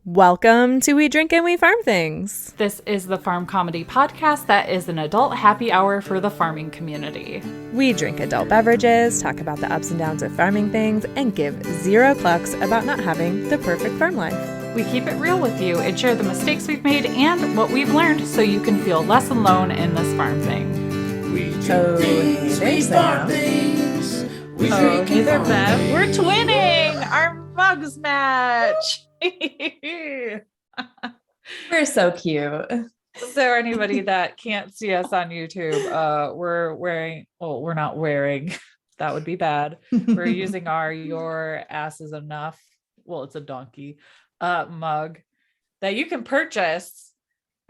Welcome to We Drink and We Farm Things. This is the Farm Comedy Podcast that is an adult happy hour for the farming community. We drink adult beverages, talk about the ups and downs of farming things, and give zero clucks about not having the perfect farm life. We keep it real with you and share the mistakes we've made and what we've learned so you can feel less alone in this farm thing. We drink So, things, hey we there, farm Sam. things. We Oh, drink hey and there, farm Beth. things. We're twinning! Our mugs match! We're so cute. So anybody that can't see us on YouTube, we're wearing, well, we're not wearing, that would be bad. We're using our Your Ass Is Enough, well, it's a donkey, mug that you can purchase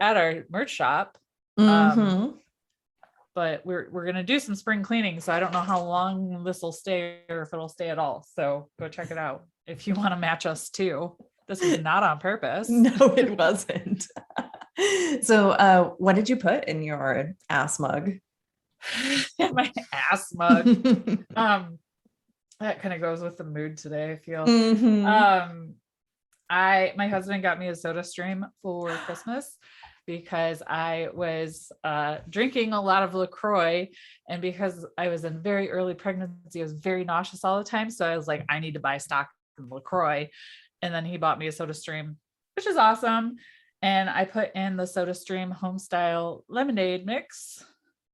at our merch shop. But we're going to do some spring cleaning. So I don't know how long this will stay or if it'll stay at all. So go check it out if you want to match us too. This was not on purpose. No, it wasn't. So, what did you put in your ass mug? My ass mug. That kind of goes with the mood today, I feel. My husband got me a Soda Stream for Christmas because I was drinking a lot of LaCroix, and because I was in very early pregnancy, I was very nauseous all the time. So I was like, I need to buy stock in LaCroix. And then he bought me a Soda Stream, which is awesome. And I put in the Soda Stream Homestyle lemonade mix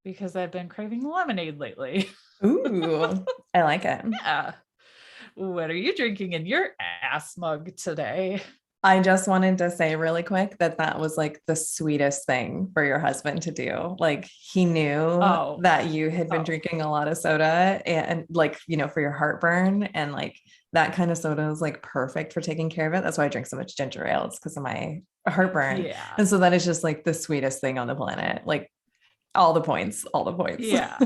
because I've been craving lemonade lately. Ooh, I like it. Yeah. What are you drinking in your ass mug today? I just wanted to say really quick that was like the sweetest thing for your husband to do. Like he knew that you had been drinking a lot of soda and like, for your heartburn, and like that kind of soda is like perfect for taking care of it. That's why I drink so much ginger ale. It's because of my heartburn. Yeah. And so that is just like the sweetest thing on the planet. Like all the points. Yeah.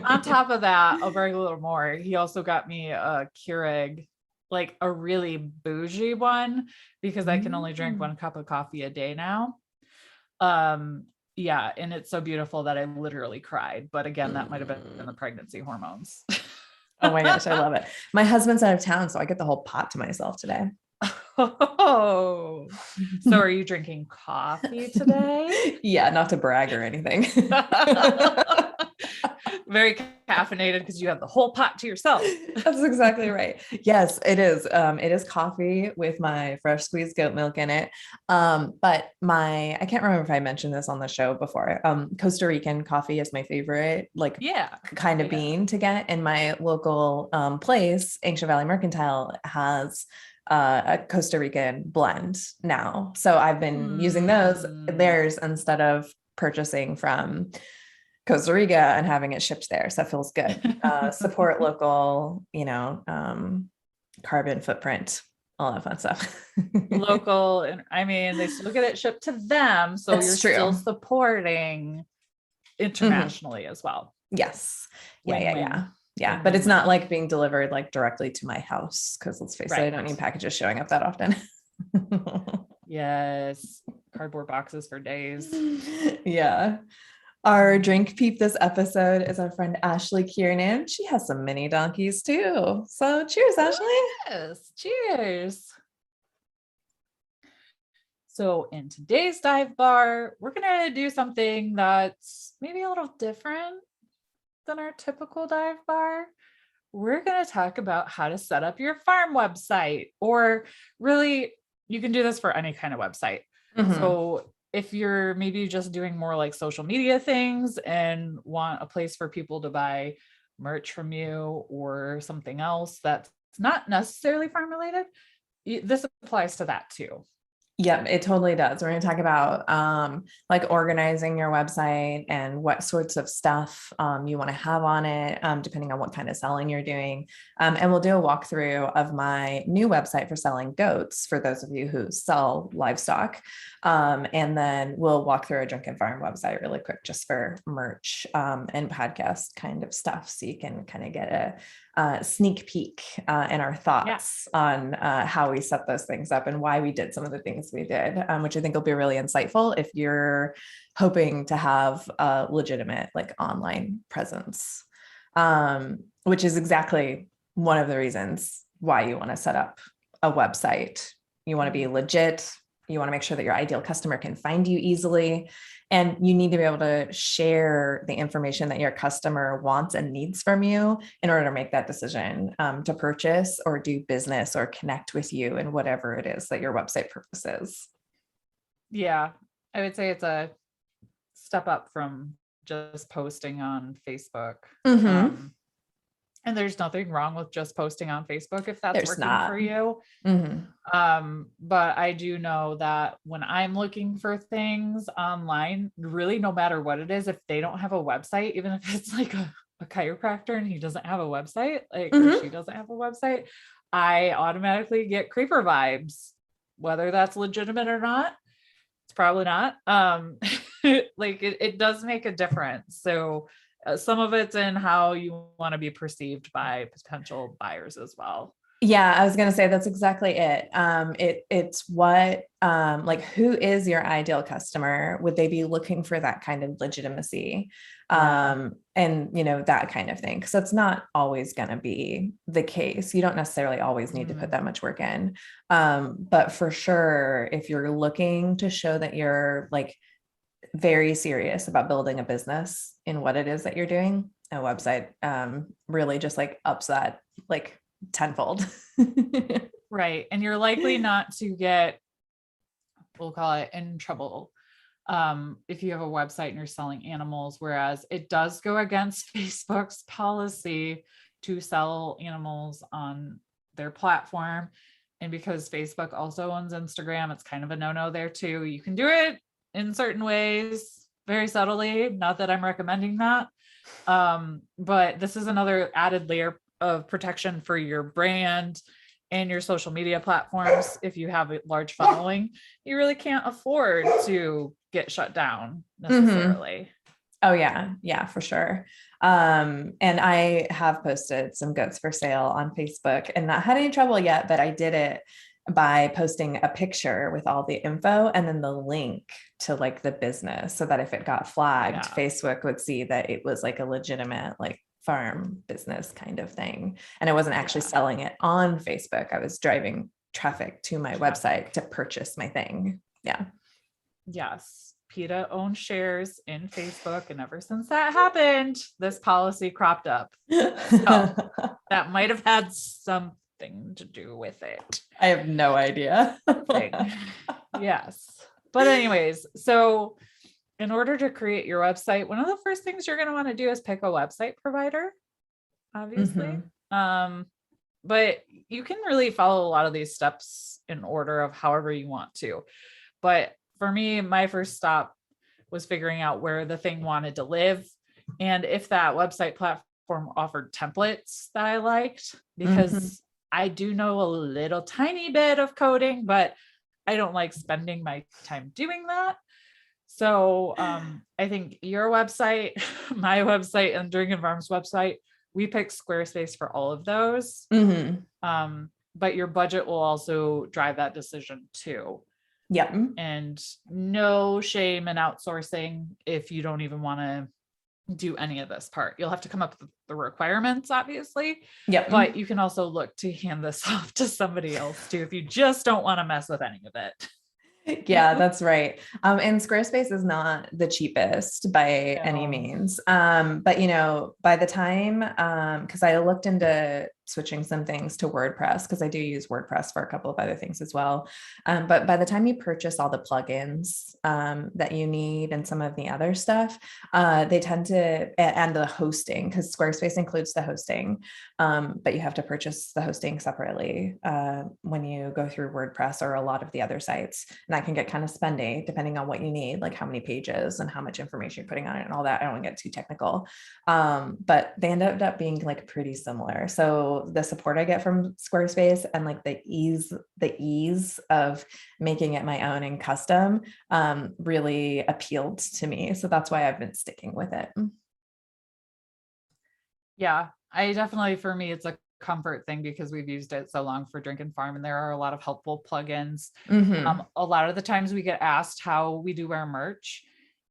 On top of that, I'll brag a little more. He also got me a Keurig, like a really bougie one, because I can only drink 1 cup of coffee a day now. Yeah, and it's so beautiful that I literally cried. But again, that might have been the pregnancy hormones. Oh my gosh, I love it. My husband's out of town, so I get the whole pot to myself today. Oh, so are you drinking coffee today? Yeah, not to brag or anything. Very caffeinated because you have the whole pot to yourself. That's exactly right. Yes, it is. It is coffee with my fresh squeezed goat milk in it. But I can't remember if I mentioned this on the show before. Costa Rican coffee is my favorite, kind of bean to get. And my local place, Ancient Valley Mercantile, has a Costa Rican blend now. So I've been using theirs instead of purchasing from Costa Rica and having it shipped there. So it feels good. Support local, carbon footprint, all that fun stuff. Local. And I mean, they still get it shipped to them. So you're still supporting internationally as well. Yes. Win-win. Yeah. But it's not like being delivered like directly to my house. Cause let's face it, I don't need packages showing up that often. Yes. Cardboard boxes for days. Yeah. Our drink peep this episode is our friend Ashley Kiernan. She has some mini donkeys too. So cheers, Ashley. Yes, cheers. So in today's dive bar, we're going to do something that's maybe a little different than our typical dive bar. We're going to talk about how to set up your farm website, or really, you can do this for any kind of website. So if you're maybe just doing more like social media things and want a place for people to buy merch from you or something else that's not necessarily farm related, this applies to that too. Yeah, it totally does. We're going to talk about like organizing your website and what sorts of stuff you want to have on it, depending on what kind of selling you're doing. And we'll do a walkthrough of my new website for selling goats for those of you who sell livestock. And then we'll walk through a Drunken Farm website really quick, just for merch and podcast kind of stuff. So you can kind of get a sneak peek in our thoughts on how we set those things up and why we did some of the things we did, which I think will be really insightful if you're hoping to have a legitimate like online presence, which is exactly one of the reasons why you want to set up a website. You want to be legit. You want to make sure that your ideal customer can find you easily. And you need to be able to share the information that your customer wants and needs from you in order to make that decision to purchase or do business or connect with you in whatever it is that your website purpose is. Yeah, I would say it's a step up from just posting on Facebook. Mm-hmm. And there's nothing wrong with just posting on Facebook if that's There's working not. for you. Mm-hmm. But I do know that when I'm looking for things online, really, no matter what it is, if they don't have a website, even if it's like a chiropractor and he doesn't have a website, like, or Mm-hmm. she doesn't have a website, I automatically get creeper vibes, whether that's legitimate or not. It's probably not. Like it does make a difference. So some of it's in how you want to be perceived by potential buyers as well. Yeah, I was going to say that's exactly it. It's what like who is your ideal customer? Would they be looking for that kind of legitimacy? Yeah. And that kind of thing. Because that's not always going to be the case. You don't necessarily always need to put that much work in. But for sure, if you're looking to show that you're like very serious about building a business in what it is that you're doing, a website really just like ups that like tenfold. Right. And you're likely not to get, we'll call it, in trouble if you have a website and you're selling animals, whereas it does go against Facebook's policy to sell animals on their platform. And because Facebook also owns Instagram, it's kind of a no-no there too. You can do it in certain ways, very subtly. Not that I'm recommending that. But this is another added layer of protection for your brand and your social media platforms. If you have a large following, you really can't afford to get shut down necessarily. Mm-hmm. Oh yeah, for sure. And I have posted some goats for sale on Facebook and not had any trouble yet, but I did it by posting a picture with all the info and then the link to like the business so that if it got flagged, Facebook would see that it was like a legitimate like farm business kind of thing. And I wasn't actually selling it on Facebook. I was driving traffic to my website to purchase my thing. Yeah. Yes. PETA owns shares in Facebook. And ever since that happened, this policy cropped up. So that might have had something to do with it. I have no idea. Yes. But anyways, so in order to create your website, one of the first things you're going to want to do is pick a website provider, obviously. But you can really follow a lot of these steps in order of however you want to. But for me, my first stop was figuring out where the thing wanted to live and if that website platform offered templates that I liked, because I do know a little tiny bit of coding, but I don't like spending my time doing that. So I think your website, my website, and Drinking Farms website, we picked Squarespace for all of those. But your budget will also drive that decision too. Yep. And no shame in outsourcing if you don't even want to do any of this part. You'll have to come up with the requirements, obviously. Yep. But you can also look to hand this off to somebody else too if you just don't want to mess with any of it. Yeah, that's right. And Squarespace is not the cheapest by any means. But by the time, because I looked into switching some things to WordPress, because I do use WordPress for a couple of other things as well. But by the time you purchase all the plugins that you need and some of the other stuff, they tend to, and the hosting, because Squarespace includes the hosting, but you have to purchase the hosting separately when you go through WordPress or a lot of the other sites. And that can get kind of spendy depending on what you need, like how many pages and how much information you're putting on it and all that. I don't want to get too technical, but they ended up being like pretty similar. So the support I get from Squarespace and like the ease of making it my own and custom really appealed to me. So that's why I've been sticking with it. Yeah, I definitely, for me, it's a comfort thing because we've used it so long for Drink and Farm and there are a lot of helpful plugins. A lot of the times we get asked how we do our merch,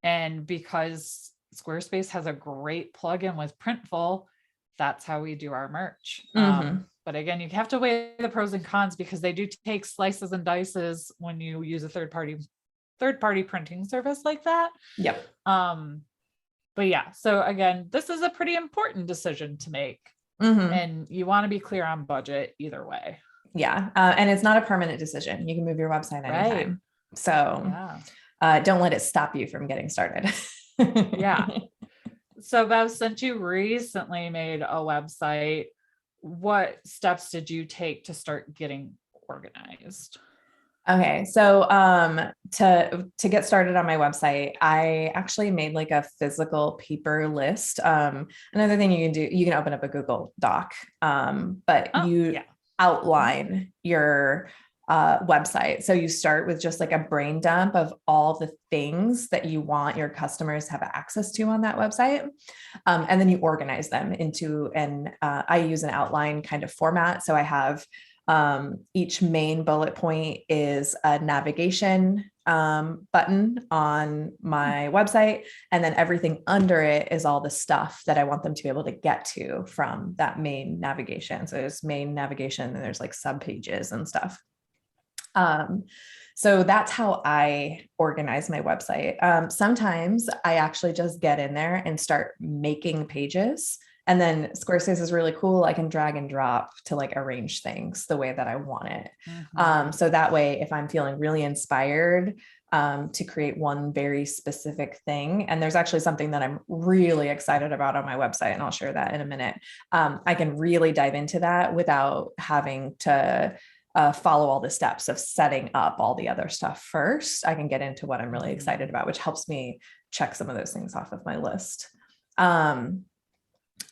and because Squarespace has a great plugin with Printful, that's how we do our merch. But But again, you have to weigh the pros and cons because they do take slices and dices when you use a third party printing service like that. Yep. But yeah, so again, this is a pretty important decision to make. And you want to be clear on budget either way. Yeah. And it's not a permanent decision. You can move your website anytime. Right. So don't let it stop you from getting started. Yeah. So Bev, since you recently made a website, what steps did you take to start getting organized? Okay. So, to get started on my website, I actually made like a physical paper list. Another thing you can do, you can open up a Google Doc, but outline your website. So you start with just like a brain dump of all the things that you want your customers to have access to on that website. And then you organize them into I use an outline kind of format. So I have each main bullet point is a navigation button on my website. And then everything under it is all the stuff that I want them to be able to get to from that main navigation. So there's main navigation and there's like sub pages and stuff. So that's how I organize my website. Sometimes I actually just get in there and start making pages. And then Squarespace is really cool. I can drag and drop to like arrange things the way that I want it. So that way, if I'm feeling really inspired to create one very specific thing, and there's actually something that I'm really excited about on my website, and I'll share that in a minute, I can really dive into that without having to follow all the steps of setting up all the other stuff first. I can get into what I'm really excited about, which helps me check some of those things off of my list.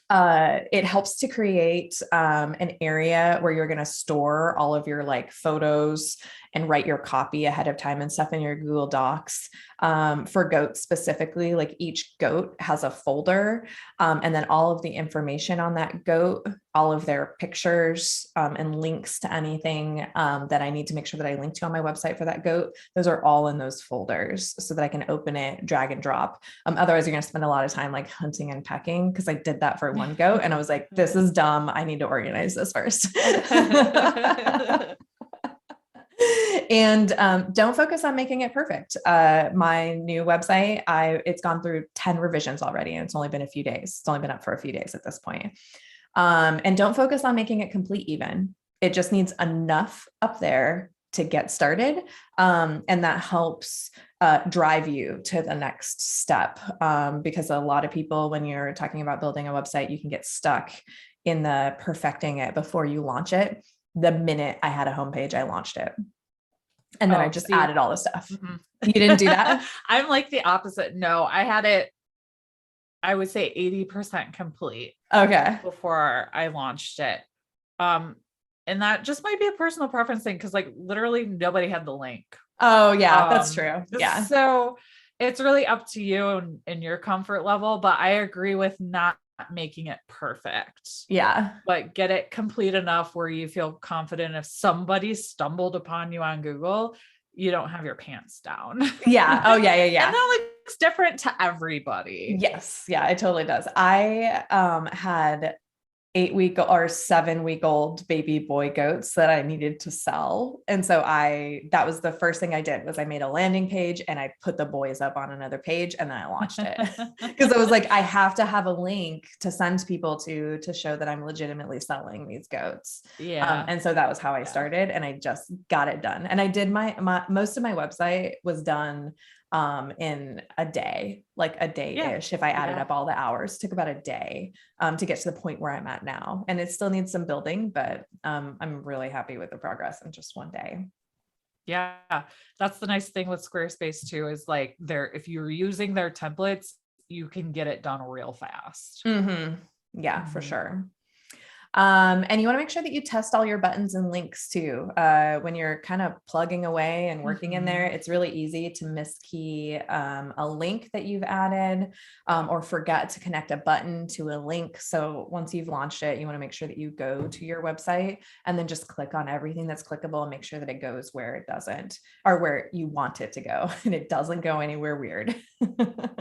It helps to create an area where you're going to store all of your like photos and write your copy ahead of time and stuff in your Google Docs. For goats specifically, like each goat has a folder, and then all of the information on that goat, all of their pictures and links to anything that I need to make sure that I link to on my website for that goat, those are all in those folders so that I can open it, drag and drop. Otherwise, you're going to spend a lot of time like hunting and pecking, because I did that for one goat and I was like, this is dumb. I need to organize this first. And don't focus on making it perfect. My new website, it's gone through 10 revisions already, and it's only been a few days. It's only been up for a few days at this point. And don't focus on making it complete even. It just needs enough up there to get started. And that helps drive you to the next step. Because a lot of people, when you're talking about building a website, you can get stuck in the perfecting it before you launch it. The minute I had a homepage, I launched it. And then I just added all the stuff. You didn't do that? I'm like the opposite. No, I had it, I would say 80% complete. Okay. Before I launched it. And that just might be a personal preference thing, because like literally nobody had the link. Oh yeah, that's true. Yeah. So it's really up to you and your comfort level, but I agree with not making it perfect. Yeah. But get it complete enough where you feel confident if somebody stumbled upon you on Google, you don't have your pants down. Yeah. Oh yeah. And that looks different to everybody. Yes. Yeah, it totally does. I had 8-week or 7-week-old baby boy goats that I needed to sell. And so that was the first thing I did was I made a landing page and I put the boys up on another page and then I launched it because I was like, I have to have a link to send people to show that I'm legitimately selling these goats. Yeah. And so that was how I started, and I just got it done. And I did my most of my website was done in a day, like a day-ish. If I added up all the hours, it took about a day to get to the point where I'm at now. And it still needs some building, but I'm really happy with the progress in just one day. Yeah. That's the nice thing with Squarespace too, is like if you're using their templates, you can get it done real fast. Yeah, for sure. And you want to make sure that you test all your buttons and links too. When you're kind of plugging away and working in there, it's really easy to miskey a link that you've added or forget to connect a button to a link. So once you've launched it, you want to make sure that you go to your website and then just click on everything that's clickable and make sure that it goes where it doesn't, or where you want it to go, and it doesn't go anywhere weird.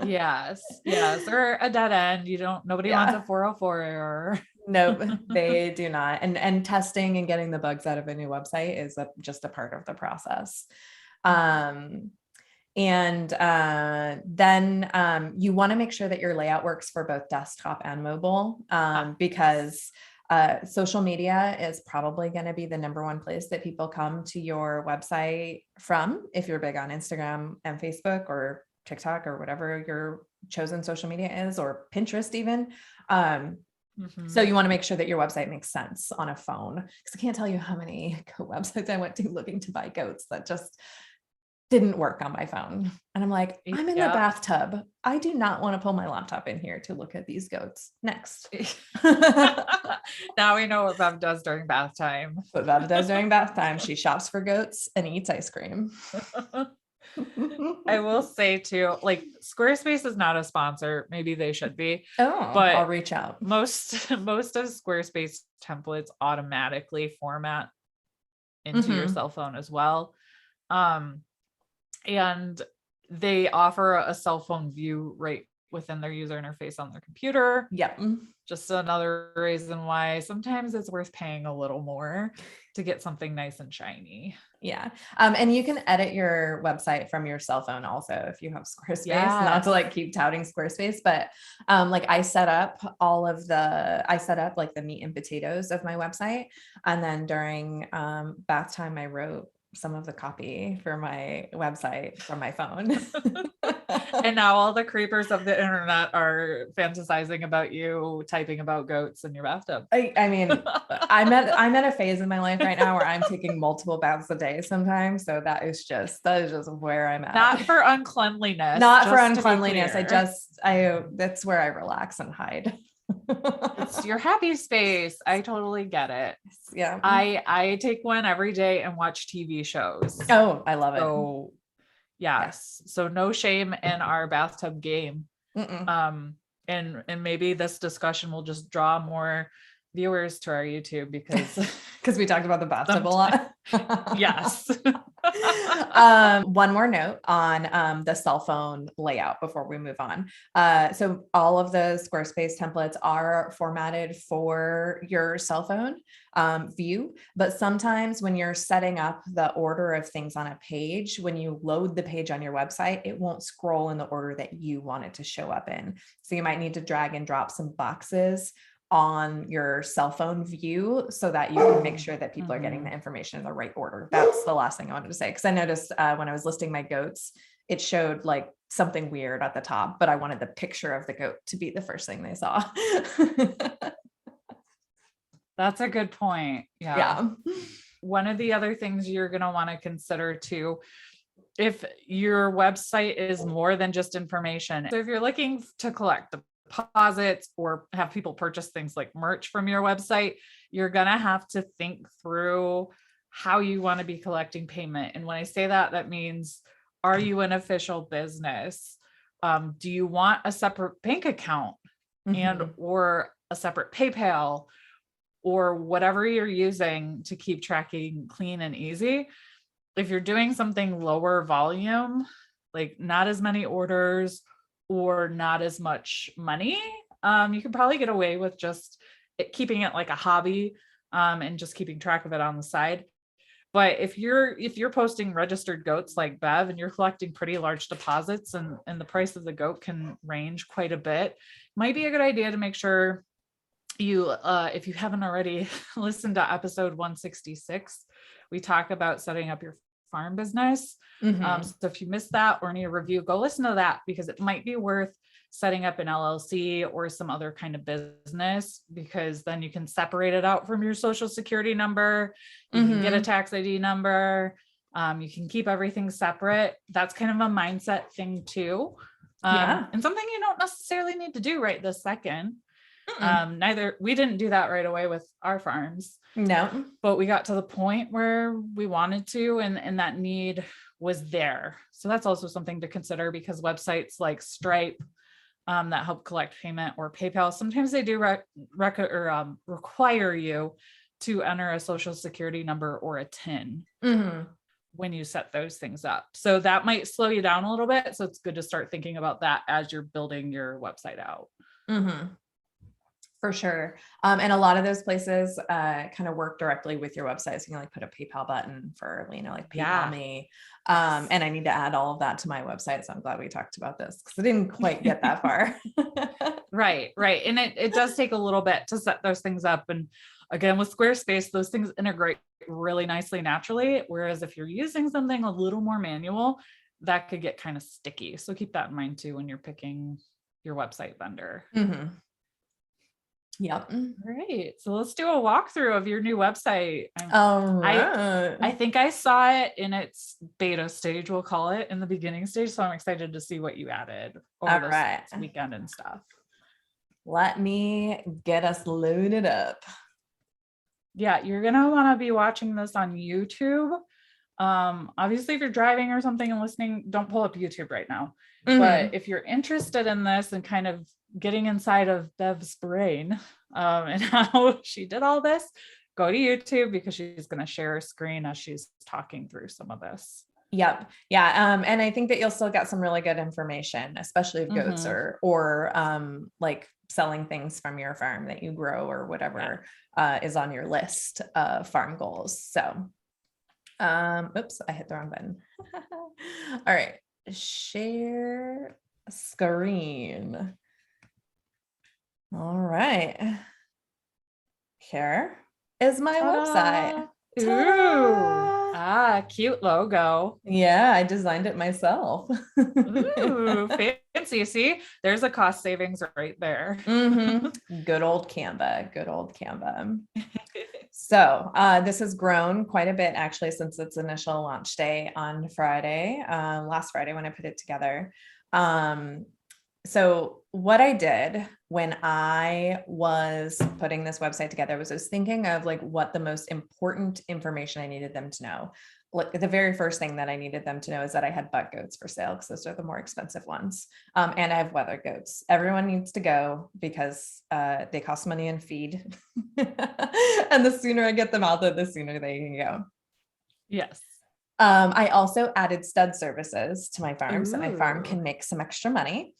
Yes. Or a dead end. Nobody wants a 404 error. No, they do not. And testing and getting the bugs out of a new website is just a part of the process. Um, and then you want to make sure that your layout works for both desktop and mobile, because social media is probably going to be the number one place that people come to your website from, if you're big on Instagram and Facebook or TikTok or whatever your chosen social media is, or Pinterest even. So you want to make sure that your website makes sense on a phone, because I can't tell you how many goat websites I went to looking to buy goats that just didn't work on my phone. And I'm like, I'm in the bathtub. I do not want to pull my laptop in here to look at these goats. Next. Now we know what Bev does during bath time. What Bev does during bath time. She shops for goats and eats ice cream. I will say too, like Squarespace is not a sponsor. Maybe they should be. Oh, but I'll reach out. Most of Squarespace templates automatically format into your cell phone as well. And they offer a cell phone view right within their user interface on their computer. Yep. Just another reason why sometimes it's worth paying a little more to get something nice and shiny. Yeah. And you can edit your website from your cell phone also if you have Squarespace. Not to like keep touting Squarespace, but like I set up like the meat and potatoes of my website. And then during bath time, I wrote some of the copy for my website from my phone. And now all the creepers of the internet are fantasizing about you typing about goats in your bathtub. I mean, I'm at a phase in my life right now where I'm taking multiple baths a day sometimes. So that is just where I'm at. Not for uncleanliness. Not for uncleanliness. That's where I relax and hide. It's your happy space. I totally get it. Yeah. I take one every day and watch TV shows. Oh, I love it. So yes. So no shame in our bathtub game. And maybe this discussion will just draw more viewers to our YouTube because we talked about the bathtub a lot. Yes. One more note on the cell phone layout before we move on. So all of the Squarespace templates are formatted for your cell phone view, but sometimes when you're setting up the order of things on a page, when you load the page on your website, it won't scroll in the order that you want it to show up in. So you might need to drag and drop some boxes on your cell phone view so that you can make sure that people are getting the information in the right order. That's the last thing I wanted to say, because I noticed when I was listing my goats, it showed like something weird at the top, but I wanted the picture of the goat to be the first thing they saw. That's a good point. Yeah. One of the other things you're going to want to consider too, if your website is more than just information. So if you're looking to collect deposits or have people purchase things like merch from your website, you're going to have to think through how you want to be collecting payment. And when I say that, that means, are you an official business? Do you want a separate bank account and or a separate PayPal or whatever you're using to keep tracking clean and easy? If you're doing something lower volume, like not as many orders or not as much money, you can probably get away with just keeping it like a hobby and just keeping track of it on the side. But if you're posting registered goats like Bev and you're collecting pretty large deposits and the price of the goat can range quite a bit, might be a good idea to make sure you, if you haven't already listened to episode 166, we talk about setting up your farm business. So if you missed that or need a review, go listen to that, because it might be worth setting up an LLC or some other kind of business, because then you can separate it out from your social security number. You can get a tax ID number. You can keep everything separate. That's kind of a mindset thing too. And something you don't necessarily need to do right this second. We didn't do that right away with our farms. No, but we got to the point where we wanted to, and that need was there. So that's also something to consider, because websites like Stripe that help collect payment, or PayPal, sometimes they do require you to enter a social security number or a TIN when you set those things up. So that might slow you down a little bit. So it's good to start thinking about that as you're building your website out. For sure. And a lot of those places kind of work directly with your website. So you can like put a PayPal button for, like PayPal Yeah. me. Yes. And I need to add all of that to my website. So I'm glad we talked about this because I didn't quite get that far. Right. And it does take a little bit to set those things up. And again, with Squarespace, those things integrate really nicely naturally. Whereas if you're using something a little more manual, that could get kind of sticky. So keep that in mind too when you're picking your website vendor. Mm-hmm. Yep. All right. So let's do a walkthrough of your new website. All I right. think I saw it in its beta stage, we'll call it, in the beginning stage. So I'm excited to see what you added over All this right. weekend and stuff. Let me get us loaded up. Yeah, you're gonna want to be watching this on YouTube. Obviously, if you're driving or something and listening, don't pull up YouTube right now. Mm-hmm. But if you're interested in this and kind of getting inside of Bev's brain and how she did all this, go to YouTube because she's going to share her screen as she's talking through some of this. Yep. Yeah. And I think that you'll still get some really good information, especially if goats or like selling things from your farm that you grow or whatever is on your list of farm goals. So, oops, I hit the wrong button. All right. Share screen. All right. Here is my website. Ooh, cute logo. Yeah, I designed it myself. Ooh, fancy. See, there's a cost savings right there. Mm-hmm. Good old Canva. So this has grown quite a bit actually since its initial launch day on Friday, last Friday when I put it together. So what I did when I was putting this website together was I was thinking of like what the most important information I needed them to know. Like the very first thing that I needed them to know is that I had butt goats for sale because those are the more expensive ones. And I have weather goats. Everyone needs to go because they cost money in feed. And the sooner I get them out there, the sooner they can go. Yes. I also added stud services to my farm so my farm Ooh. can make some extra money.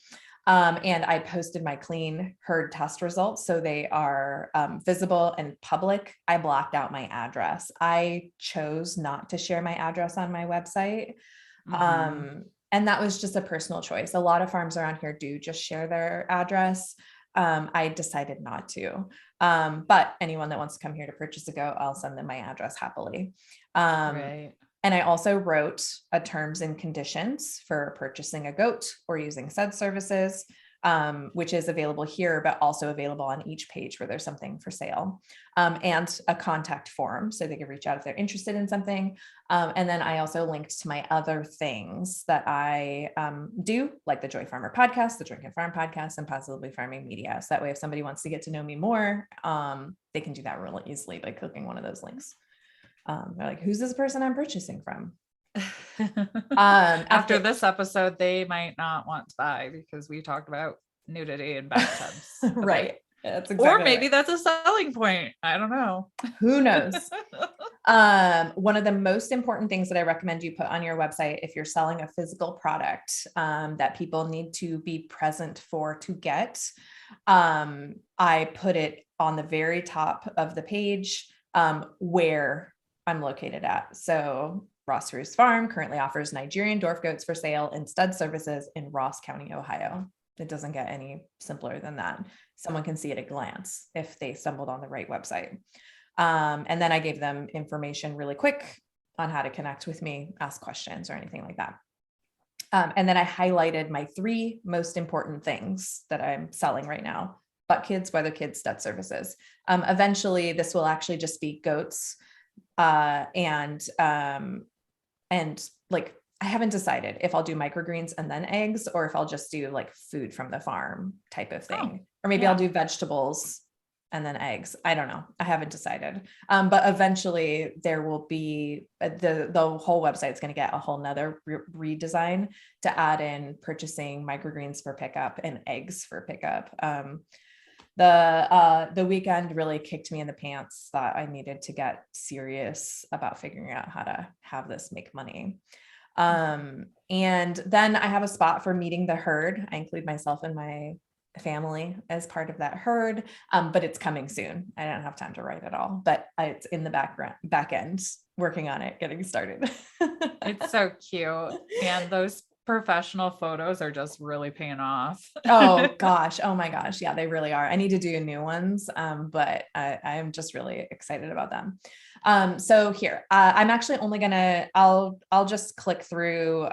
And I posted my clean herd test results. So they are visible and public. I blocked out my address. I chose not to share my address on my website. And that was just a personal choice. A lot of farms around here do just share their address. I decided not to. But anyone that wants to come here to purchase a goat, I'll send them my address happily. Right. And I also wrote a terms and conditions for purchasing a goat or using said services, which is available here, but also available on each page where there's something for sale, and a contact form so they can reach out if they're interested in something. And then I also linked to my other things that I do, like the Joy Farmer podcast, the Drink and Farm podcast, and Positively Farming Media. So that way, if somebody wants to get to know me more, they can do that really easily by clicking one of those links. They're like, who's this person I'm purchasing from? After this episode, they might not want to buy because we talked about nudity and bathtubs. Right. That's exactly or maybe right. that's a selling point. I don't know. Who knows? One of the most important things that I recommend you put on your website if you're selling a physical product that people need to be present for to get, I put it on the very top of the page where I'm located at. So Ross Roos Farm currently offers Nigerian dwarf goats for sale and stud services in Ross County, Ohio. It doesn't get any simpler than that. Someone can see at a glance if they stumbled on the right website. And then I gave them information really quick on how to connect with me, ask questions or anything like that. And then I highlighted my 3 most important things that I'm selling right now: butt kids, weather kids, stud services. Eventually this will actually just be goats. And like, I haven't decided if I'll do microgreens and then eggs, or if I'll just do like food from the farm type of thing, or maybe I'll do vegetables and then eggs. I don't know. I haven't decided. But eventually there will be the whole website's going to get a whole nother redesign to add in purchasing microgreens for pickup and eggs for pickup. The weekend really kicked me in the pants that I needed to get serious about figuring out how to have this make money. And then I have a spot for meeting the herd. I include myself and my family as part of that herd. But it's coming soon. I don't have time to write it all, but it's in the back end, working on it, getting started. It's so cute. And those professional photos are just really paying off. Oh gosh. Oh my gosh. Yeah, they really are. I need to do new ones. But I'm just really excited about them. So here, I'm actually only I'll just click through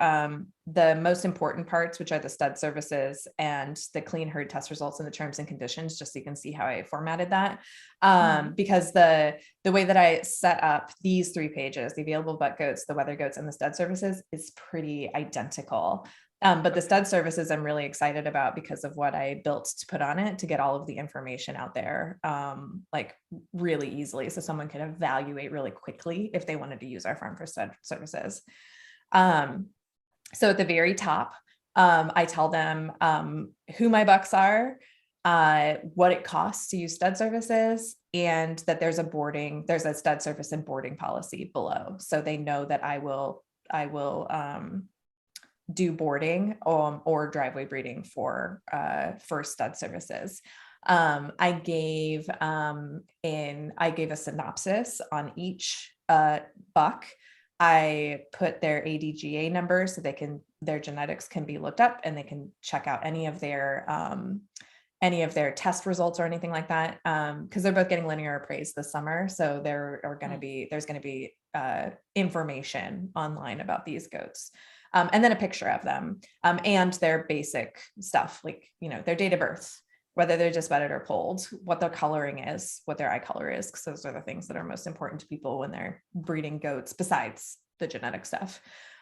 the most important parts, which are the stud services and the clean herd test results and the terms and conditions, just so you can see how I formatted that. Because the way that I set up these 3 pages, the available butt goats, the weather goats, and the stud services, is pretty identical. But the stud services I'm really excited about because of what I built to put on it to get all of the information out there, like really easily, so someone can evaluate really quickly if they wanted to use our farm for stud services. So at the very top, I tell them who my bucks are, what it costs to use stud services, and that there's a stud service and boarding policy below, so they know that I will do boarding or driveway breeding for stud services. I gave a synopsis on each buck. I put their ADGA number so their genetics can be looked up, and they can check out any of their test results or anything like that. Because they're both getting linear appraised this summer, so there's going to be information online about these goats. And then a picture of them, and their basic stuff, like, their date of birth, whether they're just bedded or polled, what their coloring is, what their eye color is, because those are the things that are most important to people when they're breeding goats, besides the genetic stuff.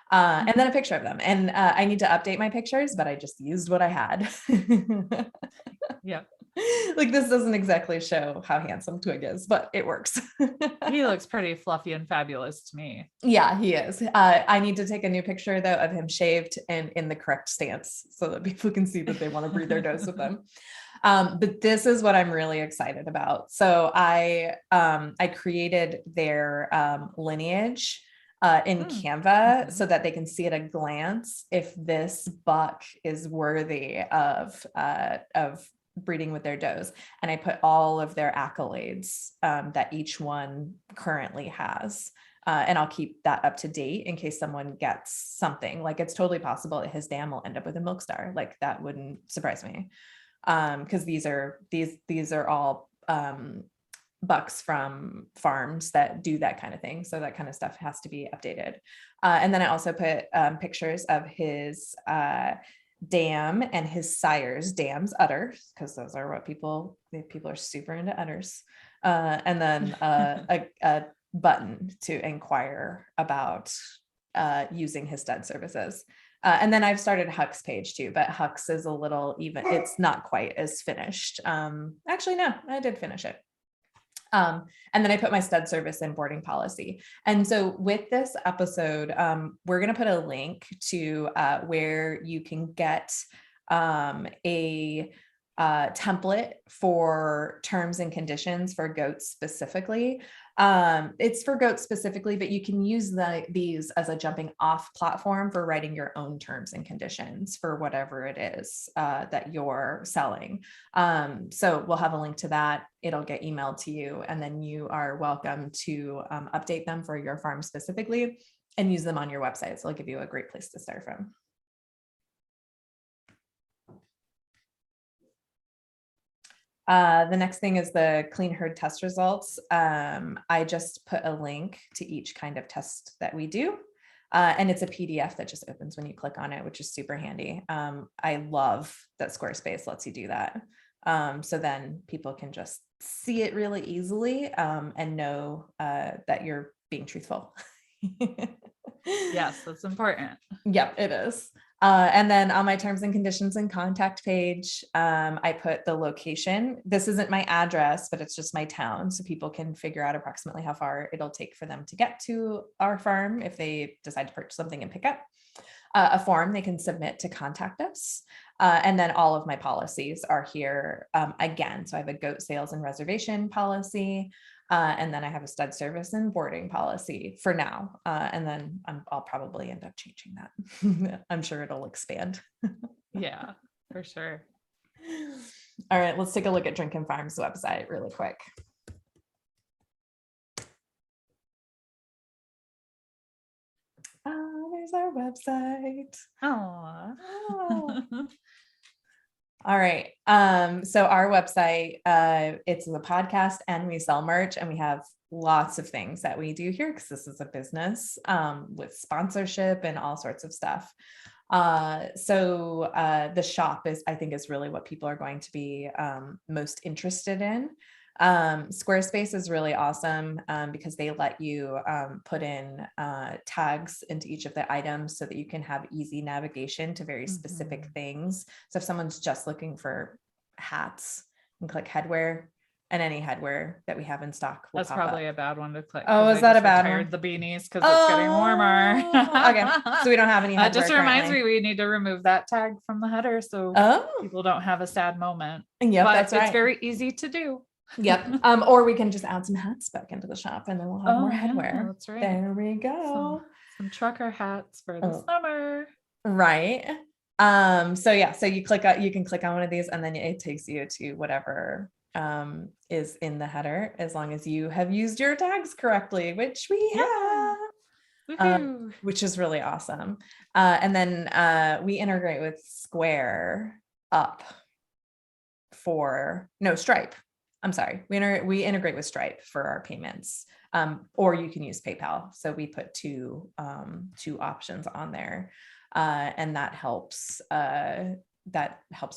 And then a picture of them. And I need to update my pictures, but I just used what I had. Yeah. Like, this doesn't exactly show how handsome Twig is, but it works. He looks pretty fluffy and fabulous to me. Yeah, he is. I need to take a new picture though of him shaved and in the correct stance so that people can see that they want to breed their does with them. But this is what I'm really excited about. So I created their lineage in Canva so that they can see at a glance if this buck is worthy of breeding with their does. And I put all of their accolades that each one currently has. And I'll keep that up to date in case someone gets something. Like, it's totally possible that his dam will end up with a milk star. Like, that wouldn't surprise me. Because these are all bucks from farms that do that kind of thing. So that kind of stuff has to be updated. And then I also put pictures of his dam and his sire's dam's udders, because those are what people are super into udders. And then a button to inquire about using his stud services. And then I've started Huck's page too, but Huck's is a little it's not quite as finished. Actually, no, I did finish it. And then I put my stud service and boarding policy. And so with this episode, we're going to put a link to where you can get a template for terms and conditions for goats specifically. It's for goats specifically, but you can use these as a jumping off platform for writing your own terms and conditions for whatever it is that you're selling. So we'll have a link to that. It'll get emailed to you, and then you are welcome to update them for your farm specifically and use them on your website. So it'll give you a great place to start from. The next thing is the clean herd test results. I just put a link to each kind of test that we do. And it's a PDF that just opens when you click on it, which is super handy. I love that Squarespace lets you do that. So then people can just see it really easily and know that you're being truthful. Yes, that's important. Yep, it is. And then on my terms and conditions and contact page, I put the location. This isn't my address, but it's just my town. So people can figure out approximately how far it'll take for them to get to our farm if they decide to purchase something and pick up. A form they can submit to contact us. And then all of my policies are here again. So I have a goat sales and reservation policy. And then I have a stud service and boarding policy for now. And then I'll probably end up changing that. I'm sure it'll expand. Yeah, for sure. All right, let's take a look at Drinking Farms website really quick. Oh, there's our website. Aww. Oh. All right. So our website, it's a podcast and we sell merch, and we have lots of things that we do here because this is a business with sponsorship and all sorts of stuff. So the shop I think is really what people are going to be most interested in. Squarespace is really awesome because they let you put in tags into each of the items so that you can have easy navigation to very specific things. So if someone's just looking for hats, and click headwear, and any headwear that we have in stock will That's pop probably up. a bad one to click. Oh, is that a bad one? The beanies because it's getting warmer. Okay, so we don't have any headwear. That just reminds me we need to remove that tag from the header so people don't have a sad moment. Yep, but that's right. It's very easy to do. Yep. Or we can just add some hats back into the shop and then we'll have more headwear. Yeah, that's right. There we go. Some trucker hats for the summer. Right. So yeah, so you can click on one of these and then it takes you to whatever is in the header, as long as you have used your tags correctly, which we have. Which is really awesome. And then we integrate with Stripe. I'm sorry. We integrate with Stripe for our payments, or you can use PayPal. So we put two options on there, and that helps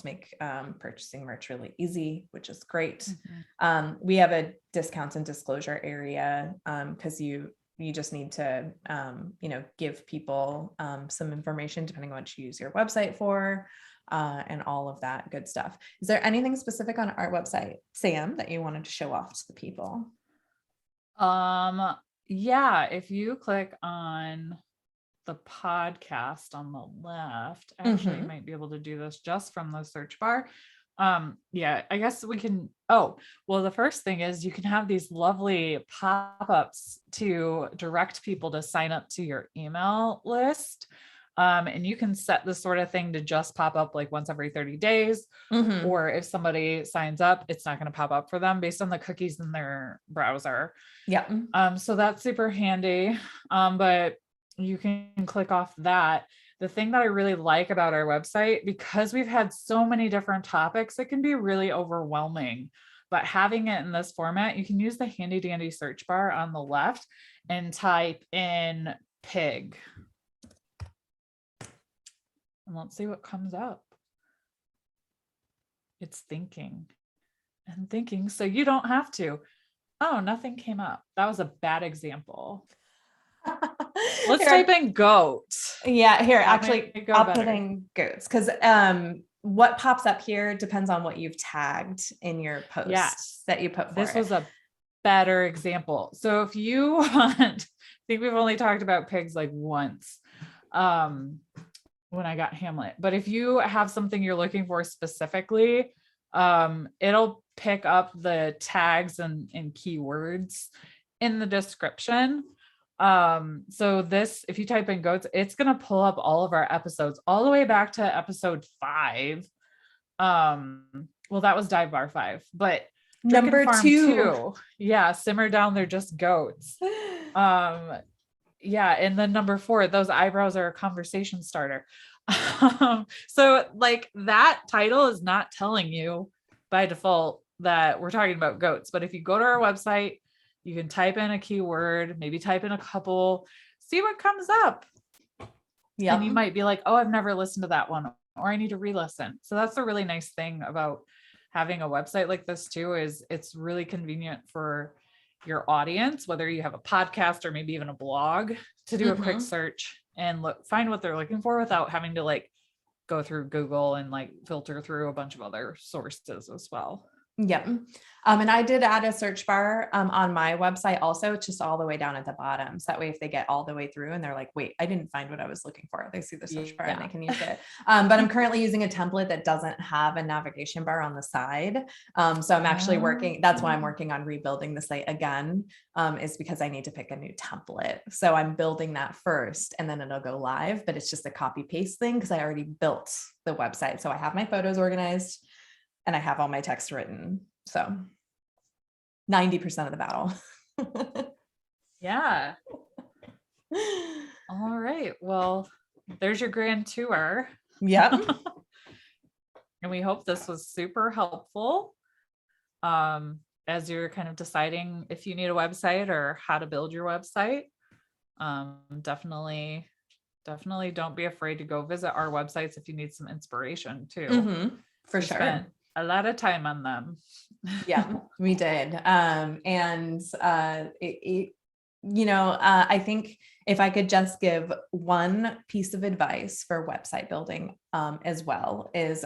make purchasing merch really easy, which is great. We have a discounts and disclosure area because you just need to give people some information depending on what you use your website for. And all of that good stuff. Is there anything specific on our website, Sam, that you wanted to show off to the people? Yeah, if you click on the podcast on the left, actually you might be able to do this just from the search bar. Yeah, I guess we can. Oh, well, the first thing is you can have these lovely pop-ups to direct people to sign up to your email list. And you can set this sort of thing to just pop up like once every 30 days. Or if somebody signs up, it's not going to pop up for them based on the cookies in their browser. Yeah. So that's super handy. But you can click off that. The thing that I really like about our website, because we've had so many different topics, it can be really overwhelming. But having it in this format, you can use the handy dandy search bar on the left and type in pig. And let's see what comes up. It's thinking and thinking, so you don't have to. Oh, nothing came up. That was a bad example. Let's type in goat. Yeah, here, actually, I'll put in goats because what pops up here depends on what you've tagged in your post that you put for this was a better example. So if you want, I think we've only talked about pigs like once. When I got Hamlet, but if you have something you're looking for specifically, it'll pick up the tags and keywords in the description. So this, if you type in goats, it's going to pull up all of our episodes all the way back to episode 5. Well, that was Dive Bar 5, but number 2. Yeah. Simmer down. They're just goats. Yeah. And then number 4, those eyebrows are a conversation starter. So like that title is not telling you by default that we're talking about goats. But if you go to our website, you can type in a keyword, maybe type in a couple, see what comes up. Yeah. And you might be like, oh, I've never listened to that one, or I need to re-listen. So that's a really nice thing about having a website like this too, is it's really convenient for your audience, whether you have a podcast or maybe even a blog, to do a quick search and find what they're looking for without having to like go through Google and like filter through a bunch of other sources as well. Yep. And I did add a search bar on my website also, just all the way down at the bottom. So that way, if they get all the way through and they're like, wait, I didn't find what I was looking for, they see the search bar and they can use it. But I'm currently using a template that doesn't have a navigation bar on the side. So I'm actually working, that's why I'm working on rebuilding the site again, is because I need to pick a new template. So I'm building that first and then it'll go live, but it's just a copy paste thing because I already built the website. So I have my photos organized. and I have all my text written. So 90% of the battle. Yeah. All right. Well, there's your grand tour. Yep. And we hope this was super helpful as you're kind of deciding if you need a website or how to build your website. Definitely don't be afraid to go visit our websites if you need some inspiration too. Mm-hmm, for We sure. spent a lot of time on them. Yeah, we did. I think if I could just give one piece of advice for website building as well is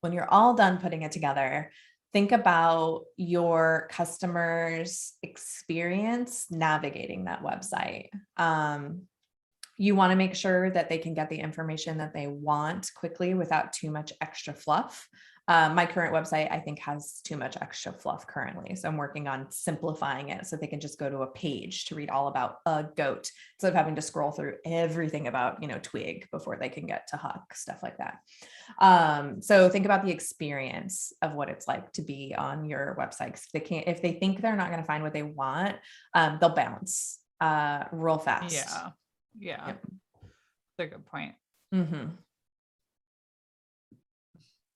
when you're all done putting it together, think about your customers' experience navigating that website. You want to make sure that they can get the information that they want quickly without too much extra fluff. My current website, I think, has too much extra fluff currently. So I'm working on simplifying it so they can just go to a page to read all about a goat instead of having to scroll through everything about, twig before they can get to huck, stuff like that. So think about the experience of what it's like to be on your website. If they think they're not going to find what they want, they'll bounce real fast. Yeah. Yep. That's a good point. Mm-hmm.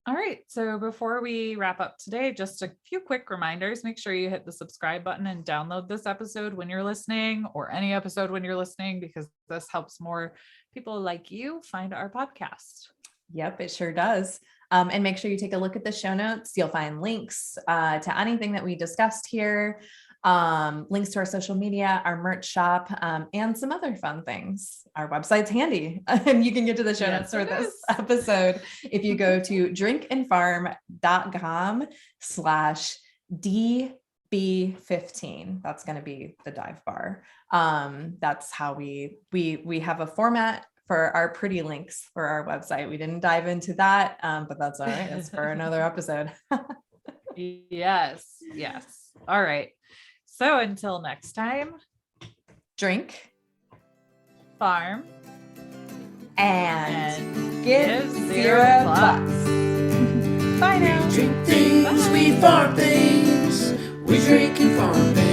All right. So before we wrap up today, just a few quick reminders. Make sure you hit the subscribe button and download this episode when you're listening, or any episode when you're listening, because this helps more people like you find our podcast. Yep, it sure does. And make sure you take a look at the show notes. You'll find links to anything that we discussed here, links to our social media, our merch shop, and some other fun things. Our website's handy, and you can get to the show notes for this episode if you go to drinkandfarm.com/DB15. That's going to be the dive bar. That's how we have a format for our pretty links for our website. We didn't dive into that, but that's all right. It's for another episode. Yes. All right. So until next time, drink, farm, and give $0. Bye now. We drink things, we farm things, we drink and farm things.